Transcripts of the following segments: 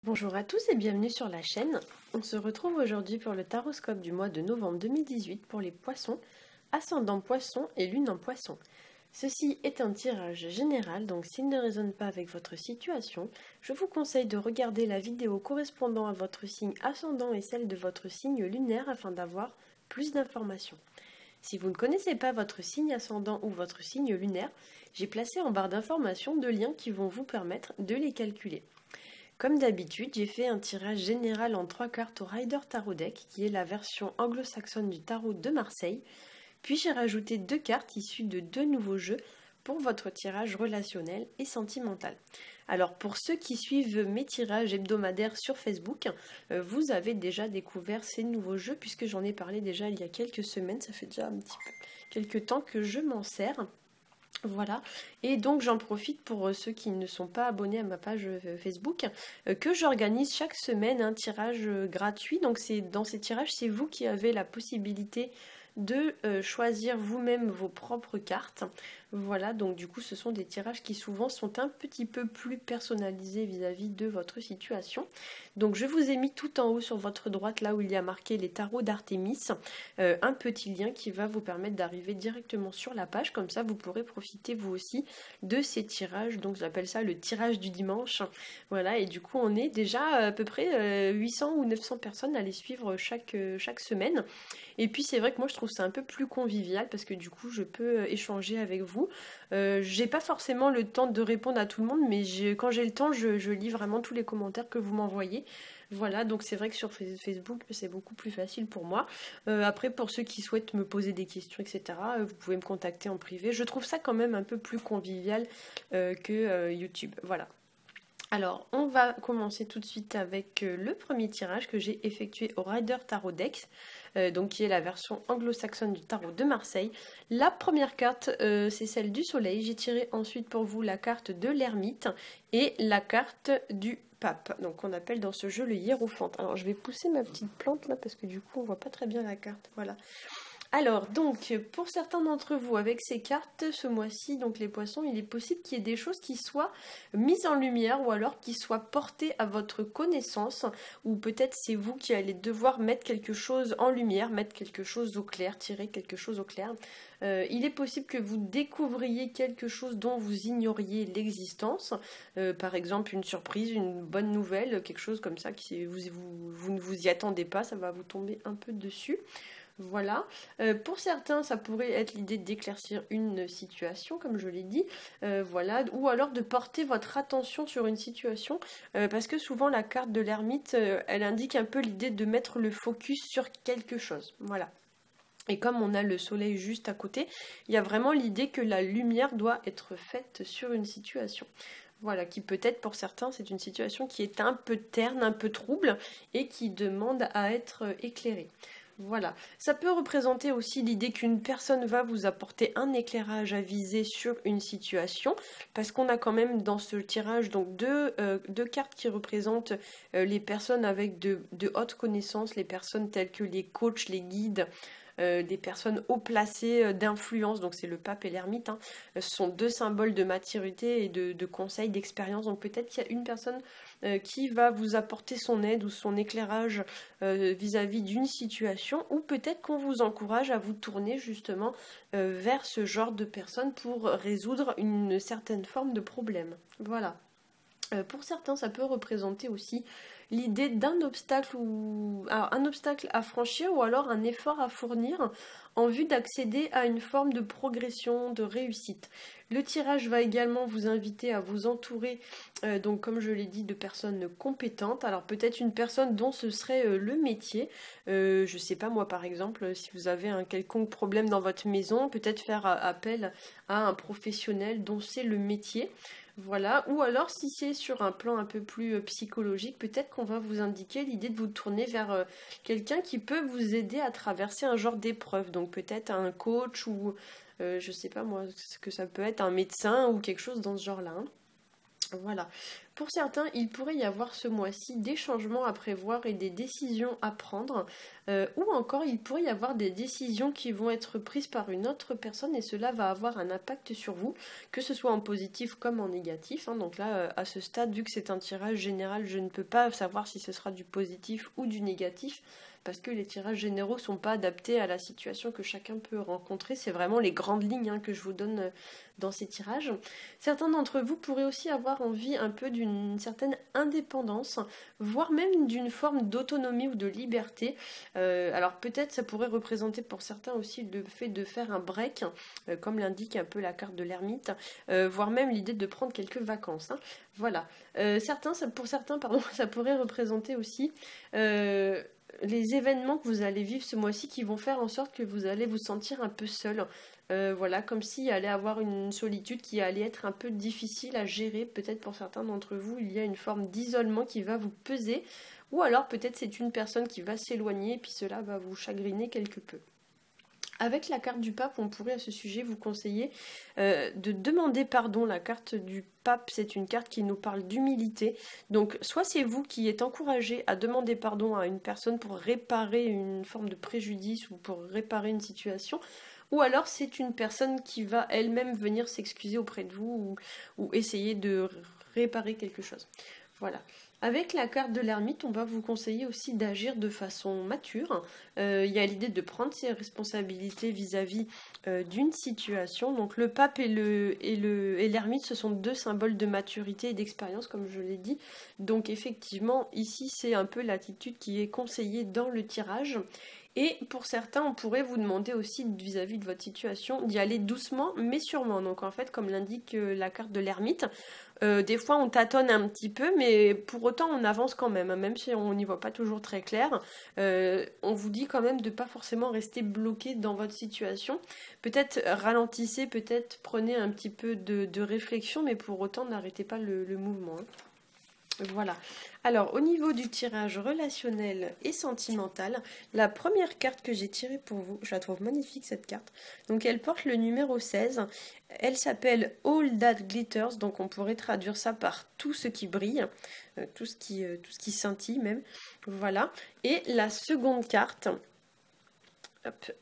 Bonjour à tous et bienvenue sur la chaîne. On se retrouve aujourd'hui pour le taroscope du mois de novembre 2018 pour les poissons, ascendant poisson et lune en poisson. Ceci est un tirage général, donc s'il ne résonne pas avec votre situation, je vous conseille de regarder la vidéo correspondant à votre signe ascendant et celle de votre signe lunaire afin d'avoir plus d'informations. Si vous ne connaissez pas votre signe ascendant ou votre signe lunaire, j'ai placé en barre d'informations deux liens qui vont vous permettre de les calculer. Comme d'habitude, j'ai fait un tirage général en 3 cartes au Rider Tarot Deck, qui est la version anglo-saxonne du tarot de Marseille. Puis j'ai rajouté 2 cartes issues de 2 nouveaux jeux pour votre tirage relationnel et sentimental. Alors pour ceux qui suivent mes tirages hebdomadaires sur Facebook, vous avez déjà découvert ces nouveaux jeux puisque j'en ai parlé déjà il y a quelques semaines, ça fait déjà un petit peu quelques temps que je m'en sers. Voilà, et donc j'en profite pour ceux qui ne sont pas abonnés à ma page Facebook, que j'organise chaque semaine un tirage gratuit. Donc dans ces tirages, c'est vous qui avez la possibilité de choisir vous-même vos propres cartes. Voilà, donc du coup ce sont des tirages qui souvent sont un petit peu plus personnalisés vis-à-vis de votre situation. Donc je vous ai mis tout en haut sur votre droite, là où il y a marqué les tarots d'Artémis, un petit lien qui va vous permettre d'arriver directement sur la page. Comme ça vous pourrez profiter vous aussi de ces tirages. Donc j'appelle ça le tirage du dimanche. Voilà, et du coup on est déjà à peu près 800 ou 900 personnes à les suivre chaque semaine. Et puis c'est vrai que moi je trouve ça un peu plus convivial parce que du coup je peux échanger avec vous. J'ai pas forcément le temps de répondre à tout le monde, mais quand j'ai le temps, je lis vraiment tous les commentaires que vous m'envoyez. Voilà, donc c'est vrai que sur Facebook c'est beaucoup plus facile pour moi. Après, pour ceux qui souhaitent me poser des questions, etc., vous pouvez me contacter en privé. Je trouve ça quand même un peu plus convivial que YouTube. Voilà. Alors, on va commencer tout de suite avec le premier tirage que j'ai effectué au Rider Tarot Deck, donc qui est la version anglo-saxonne du tarot de Marseille. La première carte, c'est celle du soleil. J'ai tiré ensuite pour vous la carte de l'ermite et la carte du pape. Donc, on appelle dans ce jeu le hiérophante. Alors, je vais pousser ma petite plante là parce que du coup, on voit pas très bien la carte. Voilà. Alors, donc, pour certains d'entre vous, avec ces cartes, ce mois-ci, donc les poissons, il est possible qu'il y ait des choses qui soient mises en lumière ou alors qui soient portées à votre connaissance, ou peut-être c'est vous qui allez devoir mettre quelque chose en lumière, mettre quelque chose au clair, tirer quelque chose au clair. Il est possible que vous découvriez quelque chose dont vous ignoriez l'existence, par exemple une surprise, une bonne nouvelle, quelque chose comme ça, vous ne vous y attendez pas, ça va vous tomber un peu dessus. Voilà. Pour certains, ça pourrait être l'idée d'éclaircir une situation, comme je l'ai dit. Voilà. Ou alors de porter votre attention sur une situation, parce que souvent la carte de l'ermite, elle indique un peu l'idée de mettre le focus sur quelque chose. Voilà. Et comme on a le soleil juste à côté, il y a vraiment l'idée que la lumière doit être faite sur une situation. Voilà, qui peut-être pour certains, c'est une situation qui est un peu terne, un peu trouble, et qui demande à être éclairée. Voilà, ça peut représenter aussi l'idée qu'une personne va vous apporter un éclairage à viser sur une situation, parce qu'on a quand même dans ce tirage donc deux cartes qui représentent les personnes avec de hautes connaissances, les personnes telles que les coachs, les guides, des personnes haut placées d'influence, donc c'est le pape et l'ermite, hein. Ce sont deux symboles de maturité et de conseils, d'expérience, donc peut-être qu'il y a une personne qui va vous apporter son aide ou son éclairage vis-à-vis d'une situation, ou peut-être qu'on vous encourage à vous tourner justement vers ce genre de personnes pour résoudre une certaine forme de problème. Voilà. Pour certains, ça peut représenter aussi l'idée d'un obstacle un obstacle à franchir ou alors un effort à fournir en vue d'accéder à une forme de progression, de réussite. Le tirage va également vous inviter à vous entourer, donc comme je l'ai dit, de personnes compétentes. Alors peut-être une personne dont ce serait le métier. Je sais pas moi par exemple, si vous avez un quelconque problème dans votre maison, peut-être faire appel à un professionnel dont c'est le métier. Voilà, ou alors si c'est sur un plan un peu plus psychologique, peut-être qu'on va vous indiquer l'idée de vous tourner vers quelqu'un qui peut vous aider à traverser un genre d'épreuve. Donc peut-être un coach ou je sais pas moi, ce que ça peut être un médecin ou quelque chose dans ce genre-là, hein. Voilà. Pour certains, il pourrait y avoir ce mois-ci des changements à prévoir et des décisions à prendre, ou encore il pourrait y avoir des décisions qui vont être prises par une autre personne et cela va avoir un impact sur vous, que ce soit en positif comme en négatif. Donc là, à ce stade, vu que c'est un tirage général, je ne peux pas savoir si ce sera du positif ou du négatif, parce que les tirages généraux ne sont pas adaptés à la situation que chacun peut rencontrer. C'est vraiment les grandes lignes que je vous donne dans ces tirages. Certains d'entre vous pourraient aussi avoir envie un peu d'une certaine indépendance, voire même d'une forme d'autonomie ou de liberté. Alors peut-être ça pourrait représenter pour certains aussi le fait de faire un break, comme l'indique un peu la carte de l'ermite, voire même l'idée de prendre quelques vacances. Voilà. Pour certains, ça pourrait représenter aussi les événements que vous allez vivre ce mois-ci qui vont faire en sorte que vous allez vous sentir un peu seul. Voilà, comme s'il allait avoir une solitude qui allait être un peu difficile à gérer. Peut-être pour certains d'entre vous, il y a une forme d'isolement qui va vous peser. Ou alors peut-être c'est une personne qui va s'éloigner et puis cela va vous chagriner quelque peu. Avec la carte du pape, on pourrait à ce sujet vous conseiller de demander pardon. La carte du pape, c'est une carte qui nous parle d'humilité. Donc soit c'est vous qui êtes encouragé à demander pardon à une personne pour réparer une forme de préjudice ou pour réparer une situation, ou alors c'est une personne qui va elle-même venir s'excuser auprès de vous ou essayer de réparer quelque chose. Voilà. Avec la carte de l'ermite, on va vous conseiller aussi d'agir de façon mature. Il y a l'idée de prendre ses responsabilités vis-à-vis d'une situation. Donc le pape et l'ermite, ce sont deux symboles de maturité et d'expérience, comme je l'ai dit. Donc effectivement, ici, c'est un peu l'attitude qui est conseillée dans le tirage. Et pour certains, on pourrait vous demander aussi vis-à-vis de votre situation d'y aller doucement mais sûrement. Donc en fait, comme l'indique la carte de l'ermite, des fois on tâtonne un petit peu, mais pour autant on avance quand même, même si on n'y voit pas toujours très clair. On vous dit quand même de ne pas forcément rester bloqué dans votre situation. Peut-être ralentissez, peut-être prenez un petit peu de réflexion, mais pour autant n'arrêtez pas le mouvement. Voilà. Alors, au niveau du tirage relationnel et sentimental, la première carte que j'ai tirée pour vous, je la trouve magnifique cette carte. Donc, elle porte le numéro 16. Elle s'appelle All That Glitters. Donc, on pourrait traduire ça par tout ce qui brille, tout ce qui scintille même. Voilà. Et la seconde carte, hop,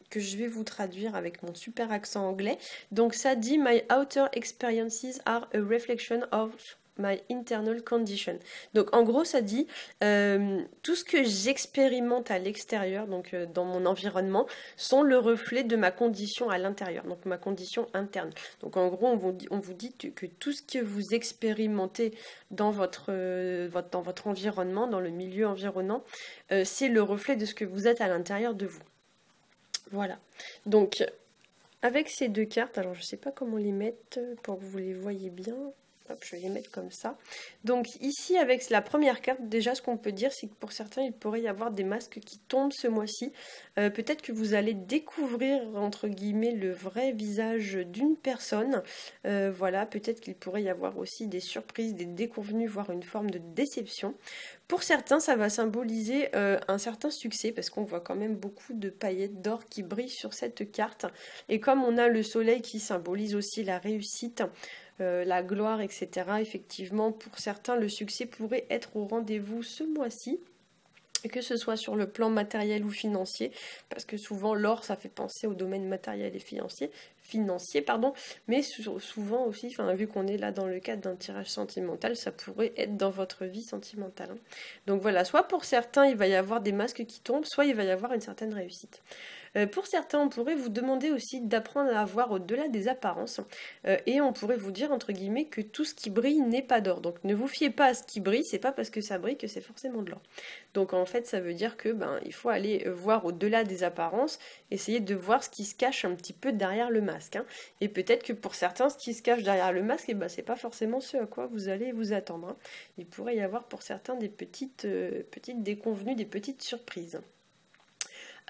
que je vais vous traduire avec mon super accent anglais. Donc, ça dit My outer experiences are a reflection of my internal condition. Donc en gros ça dit tout ce que j'expérimente à l'extérieur, donc dans mon environnement, sont le reflet de ma condition à l'intérieur, donc ma condition interne. Donc en gros on vous dit que tout ce que vous expérimentez dans votre environnement, dans le milieu environnant, c'est le reflet de ce que vous êtes à l'intérieur de vous. Voilà. Donc avec ces deux cartes, alors je ne sais pas comment les mettre pour que vous les voyez bien. Hop, je vais les mettre comme ça. Donc ici, avec la première carte, déjà ce qu'on peut dire, c'est que pour certains, il pourrait y avoir des masques qui tombent ce mois-ci. Peut-être que vous allez découvrir, entre guillemets, le vrai visage d'une personne. Voilà, peut-être qu'il pourrait y avoir aussi des surprises, des déconvenues, voire une forme de déception. Pour certains, ça va symboliser un certain succès, parce qu'on voit quand même beaucoup de paillettes d'or qui brillent sur cette carte. Et comme on a le soleil qui symbolise aussi la réussite, la gloire, etc. Effectivement, pour certains, le succès pourrait être au rendez-vous ce mois-ci, que ce soit sur le plan matériel ou financier, parce que souvent l'or, ça fait penser au domaine matériel et financier, mais souvent aussi, vu qu'on est là dans le cadre d'un tirage sentimental, ça pourrait être dans votre vie sentimentale. Donc voilà, soit pour certains, il va y avoir des masques qui tombent, soit il va y avoir une certaine réussite. Pour certains, on pourrait vous demander aussi d'apprendre à voir au-delà des apparences et on pourrait vous dire entre guillemets que tout ce qui brille n'est pas d'or. Donc ne vous fiez pas à ce qui brille, c'est pas parce que ça brille que c'est forcément de l'or. Donc en fait, ça veut dire que il faut aller voir au-delà des apparences, essayer de voir ce qui se cache un petit peu derrière le masque. Et peut-être que pour certains, ce qui se cache derrière le masque, c'est pas forcément ce à quoi vous allez vous attendre. Il pourrait y avoir pour certains des petites déconvenues, des petites surprises.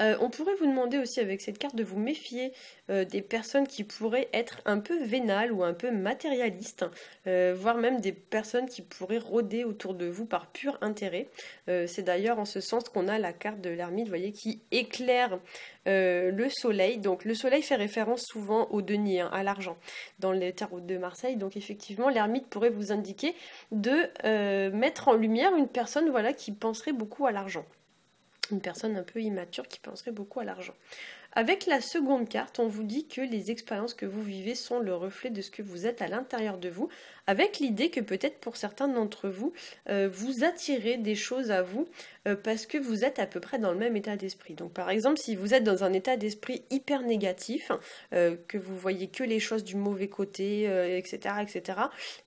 On pourrait vous demander aussi avec cette carte de vous méfier des personnes qui pourraient être un peu vénales ou un peu matérialistes, voire même des personnes qui pourraient rôder autour de vous par pur intérêt. C'est d'ailleurs en ce sens qu'on a la carte de l'ermite, vous voyez, qui éclaire le soleil. Donc le soleil fait référence souvent au denier, à l'argent, dans les tarots de Marseille. Donc effectivement, l'ermite pourrait vous indiquer de mettre en lumière une personne, voilà, qui penserait beaucoup à l'argent. Une personne un peu immature qui penserait beaucoup à l'argent. Avec la seconde carte, on vous dit que les expériences que vous vivez sont le reflet de ce que vous êtes à l'intérieur de vous, avec l'idée que peut-être pour certains d'entre vous, vous attirez des choses à vous parce que vous êtes à peu près dans le même état d'esprit. Donc par exemple, si vous êtes dans un état d'esprit hyper négatif, que vous voyez que les choses du mauvais côté, etc.,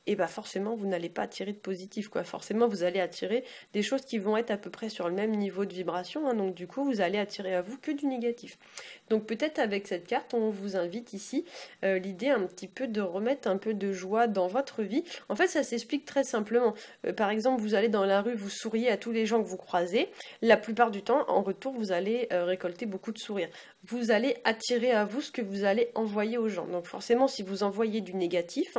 et bah forcément vous n'allez pas attirer de positif, quoi. Forcément vous allez attirer des choses qui vont être à peu près sur le même niveau de vibration, hein, donc du coup vous allez attirer à vous que du négatif. Donc peut-être avec cette carte, on vous invite ici l'idée un petit peu de remettre un peu de joie dans votre vie. En fait, ça s'explique très simplement. Par exemple, vous allez dans la rue, vous souriez à tous les gens que vous croisez. La plupart du temps, en retour, vous allez récolter beaucoup de sourires. Vous allez attirer à vous ce que vous allez envoyer aux gens. Donc forcément, si vous envoyez du négatif,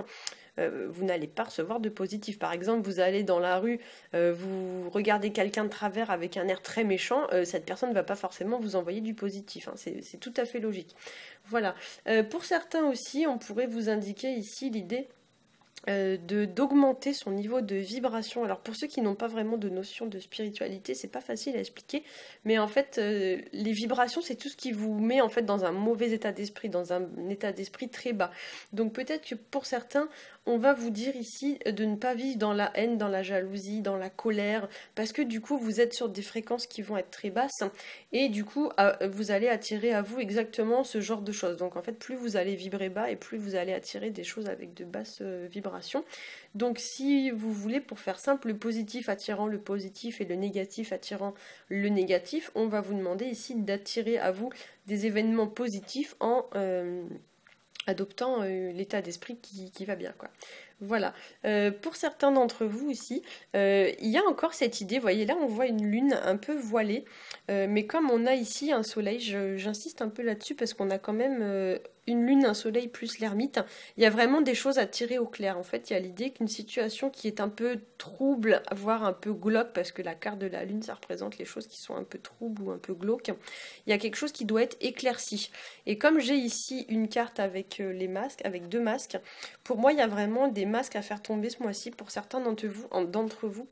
vous n'allez pas recevoir de positif. Par exemple, vous allez dans la rue, vous regardez quelqu'un de travers avec un air très méchant, cette personne ne va pas forcément vous envoyer du positif, hein. C'est tout à fait logique. Voilà. Pour certains aussi, on pourrait vous indiquer ici l'idée d'augmenter son niveau de vibration. Alors pour ceux qui n'ont pas vraiment de notion de spiritualité, c'est pas facile à expliquer, mais en fait les vibrations, c'est tout ce qui vous met en fait dans un mauvais état d'esprit, dans un état d'esprit très bas. Donc peut-être que pour certains, on va vous dire ici de ne pas vivre dans la haine, dans la jalousie, dans la colère, parce que du coup vous êtes sur des fréquences qui vont être très basses, et du coup vous allez attirer à vous exactement ce genre de choses. Donc en fait, plus vous allez vibrer bas, et plus vous allez attirer des choses avec de basses vibrations. Donc si vous voulez, pour faire simple, le positif attirant le positif et le négatif attirant le négatif, on va vous demander ici d'attirer à vous des événements positifs en adoptant l'état d'esprit qui va bien, quoi. Voilà. Pour certains d'entre vous ici, il y a encore cette idée, vous voyez là on voit une lune un peu voilée, mais comme on a ici un soleil, j'insiste un peu là-dessus parce qu'on a quand même une lune, un soleil plus l'ermite, il y a vraiment des choses à tirer au clair. En fait, il y a l'idée qu'une situation qui est un peu trouble, voire un peu glauque, parce que la carte de la lune, ça représente les choses qui sont un peu troubles ou un peu glauques, il y a quelque chose qui doit être éclairci. Et comme j'ai ici une carte avec les masques, avec 2 masques, pour moi, il y a vraiment des masques à faire tomber ce mois-ci. Pour certains d'entre vous,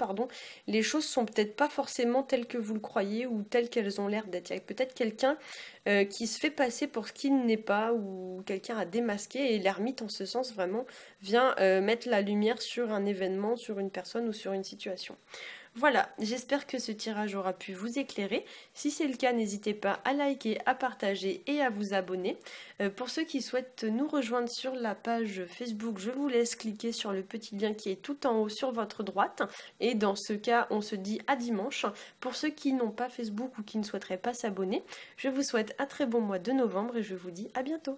les choses sont peut-être pas forcément telles que vous le croyez ou telles qu'elles ont l'air d'être. Il y a peut-être quelqu'un qui se fait passer pour ce qu'il n'est pas, ou quelqu'un à démasquer, et l'ermite en ce sens vraiment vient mettre la lumière sur un événement, sur une personne ou sur une situation. Voilà, j'espère que ce tirage aura pu vous éclairer. Si c'est le cas, n'hésitez pas à liker, à partager et à vous abonner. Pour ceux qui souhaitent nous rejoindre sur la page Facebook, je vous laisse cliquer sur le petit lien qui est tout en haut sur votre droite. Et dans ce cas, on se dit à dimanche. Pour ceux qui n'ont pas Facebook ou qui ne souhaiteraient pas s'abonner, je vous souhaite un très bon mois de novembre et je vous dis à bientôt.